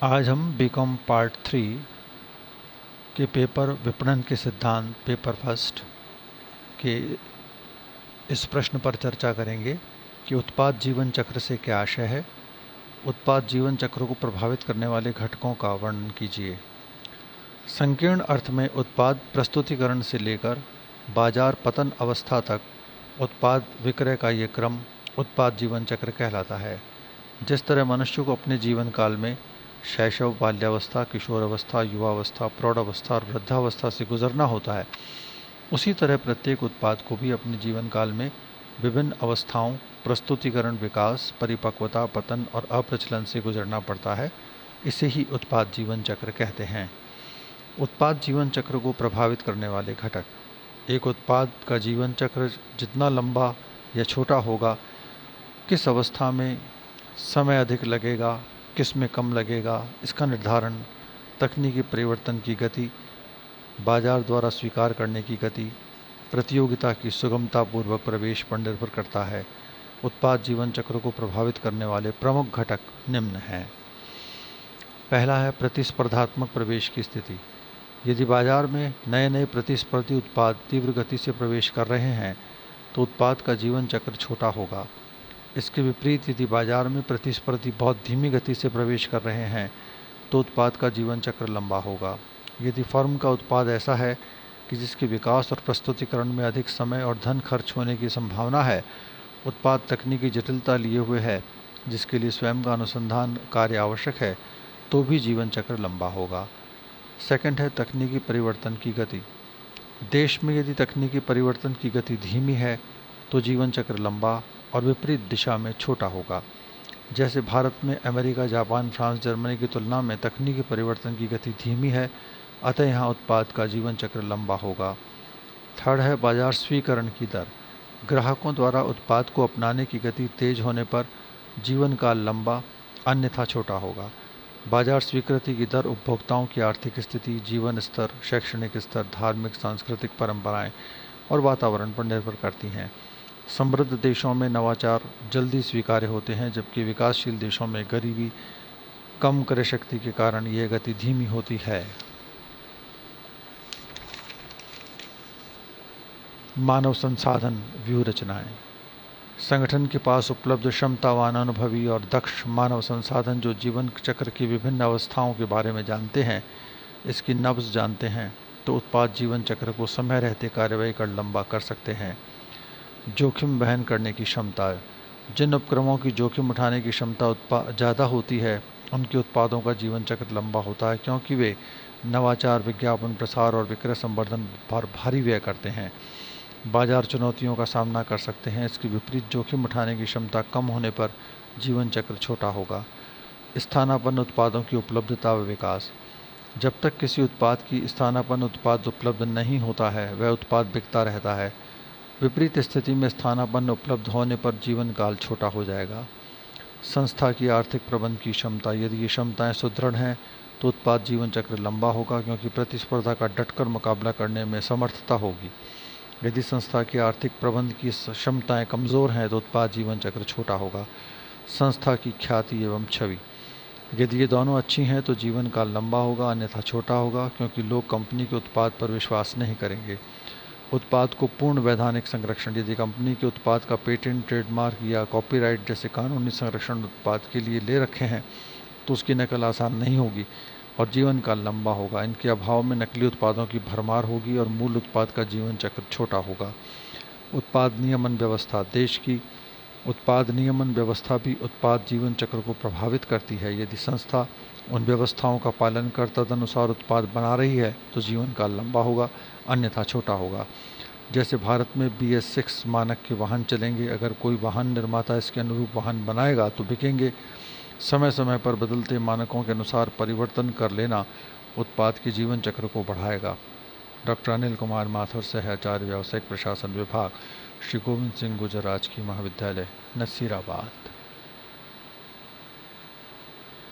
आज हम BCom part 3 के पेपर विपणन के सिद्धांत पेपर फर्स्ट के इस प्रश्न पर चर्चा करेंगे कि उत्पाद जीवन चक्र से क्या आशय है। उत्पाद जीवन चक्र को प्रभावित करने वाले घटकों का वर्णन कीजिए। संकीर्ण अर्थ में उत्पाद प्रस्तुतिकरण से लेकर बाजार पतन अवस्था तक उत्पाद विक्रय का ये क्रम उत्पाद जीवन चक्र कहलाता है। जिस तरह मनुष्य को अपने जीवन काल में शैशव, बाल्यावस्था, किशोरावस्था, युवावस्था, प्रौढ़ावस्था और वृद्धावस्था से गुजरना होता है, उसी तरह प्रत्येक उत्पाद को भी अपने जीवन काल में विभिन्न अवस्थाओं प्रस्तुतिकरण, विकास, परिपक्वता, पतन और अप्रचलन से गुजरना पड़ता है। इसे ही उत्पाद जीवन चक्र कहते हैं। उत्पाद जीवन चक्र को प्रभावित करने वाले घटक। एक उत्पाद का जीवन चक्र जितना लंबा या छोटा होगा, किस अवस्था में समय अधिक लगेगा, किस में कम लगेगा, इसका निर्धारण तकनीकी परिवर्तन की गति, बाजार द्वारा स्वीकार करने की गति, प्रतियोगिता की सुगमतापूर्वक प्रवेश पर निर्भर करता है। उत्पाद जीवन चक्र को प्रभावित करने वाले प्रमुख घटक निम्न हैं। पहला है प्रतिस्पर्धात्मक प्रवेश की स्थिति। यदि बाजार में नए नए प्रतिस्पर्धी उत्पाद तीव्र गति से प्रवेश कर रहे हैं तो उत्पाद का जीवन चक्र छोटा होगा। इसके विपरीत यदि बाजार में प्रतिस्पर्धी बहुत धीमी गति से प्रवेश कर रहे हैं तो उत्पाद का जीवन चक्र लंबा होगा। यदि फर्म का उत्पाद ऐसा है कि जिसके विकास और प्रस्तुतिकरण में अधिक समय और धन खर्च होने की संभावना है, उत्पाद तकनीकी जटिलता लिए हुए है, जिसके लिए स्वयं का अनुसंधान कार्य आवश्यक है, तो भी जीवन चक्र लंबा होगा। सेकंड है तकनीकी परिवर्तन की गति। देश में यदि तकनीकी परिवर्तन की गति धीमी है तो जीवन चक्र लंबा और विपरीत दिशा में छोटा होगा। जैसे भारत में अमेरिका, जापान, फ्रांस, जर्मनी की तुलना में तकनीकी परिवर्तन की गति धीमी है, अतः यहाँ उत्पाद का जीवन चक्र लंबा होगा। थर्ड है बाजार स्वीकरण की दर। ग्राहकों द्वारा उत्पाद को अपनाने की गति तेज होने पर जीवन काल लंबा, अन्यथा छोटा होगा। बाजार स्वीकृति की दर उपभोक्ताओं की आर्थिक स्थिति, जीवन स्तर, शैक्षणिक स्तर, धार्मिक सांस्कृतिक परंपराएं और वातावरण पर निर्भर करती हैं। समृद्ध देशों में नवाचार जल्दी स्वीकार्य होते हैं, जबकि विकासशील देशों में गरीबी, कम क्रय शक्ति के कारण यह गति धीमी होती है। मानव संसाधन व्यूह रचनाएं। संगठन के पास उपलब्ध क्षमतावान, अनुभवी और दक्ष मानव संसाधन जो जीवन चक्र की विभिन्न अवस्थाओं के बारे में जानते हैं, इसकी नब्ज जानते हैं, तो उत्पाद जीवन चक्र को समय रहते कार्रवाई कर लंबा कर सकते हैं। जोखिम वहन करने की क्षमता। जिन उपक्रमों की जोखिम उठाने की क्षमता ज़्यादा होती है, उनके उत्पादों का जीवन चक्र लंबा होता है, क्योंकि वे नवाचार, विज्ञापन, प्रसार और विक्रय संवर्धन पर भारी व्यय करते हैं। बाजार चुनौतियों का सामना कर सकते हैं। इसके विपरीत जोखिम उठाने की क्षमता कम होने पर जीवन चक्र छोटा होगा। स्थानापन्न उत्पादों की उपलब्धता व विकास। जब तक किसी उत्पाद की स्थानापन्न उत्पाद उपलब्ध नहीं होता है, वह उत्पाद बिकता रहता है। विपरीत स्थिति में स्थानापन्न उपलब्ध होने पर जीवन काल छोटा हो जाएगा। संस्था की आर्थिक प्रबंध की क्षमता। यदि ये क्षमताएं सुदृढ़ हैं तो उत्पाद जीवन चक्र लंबा होगा, क्योंकि प्रतिस्पर्धा का डटकर मुकाबला करने में समर्थता होगी। यदि संस्था की आर्थिक प्रबंध की क्षमताएं कमज़ोर हैं तो उत्पाद जीवन चक्र छोटा होगा। संस्था की ख्याति एवं छवि। यदि ये दोनों अच्छी हैं तो जीवन काल लंबा होगा, अन्यथा छोटा होगा, क्योंकि लोग कंपनी के उत्पाद पर विश्वास नहीं करेंगे। उत्पाद को पूर्ण वैधानिक संरक्षण। यदि कंपनी के उत्पाद का पेटेंट, ट्रेडमार्क या कॉपीराइट जैसे कानूनी संरक्षण उत्पाद के लिए ले रखे हैं तो उसकी नकल आसान नहीं होगी और जीवन काल लंबा होगा। इनके अभाव में नकली उत्पादों की भरमार होगी और मूल उत्पाद का जीवन चक्र छोटा होगा। उत्पाद नियमन व्यवस्था। देश की उत्पाद नियमन व्यवस्था भी उत्पाद जीवन चक्र को प्रभावित करती है। यदि संस्था उन व्यवस्थाओं का पालन कर तदनुसार उत्पाद बना रही है तो जीवन काल लंबा होगा, अन्यथा छोटा होगा। जैसे भारत में BS6 मानक के वाहन चलेंगे। अगर कोई वाहन निर्माता इसके अनुरूप वाहन बनाएगा तो बिकेंगे। समय समय पर बदलते मानकों के अनुसार परिवर्तन कर लेना उत्पाद के जीवन चक्र को बढ़ाएगा। डॉक्टर अनिल कुमार माथुर, सह आचार्य, व्यावसायिक प्रशासन विभाग, श्री गोविंद सिंह गुर्जर राजकीय महाविद्यालय, नसीराबाद।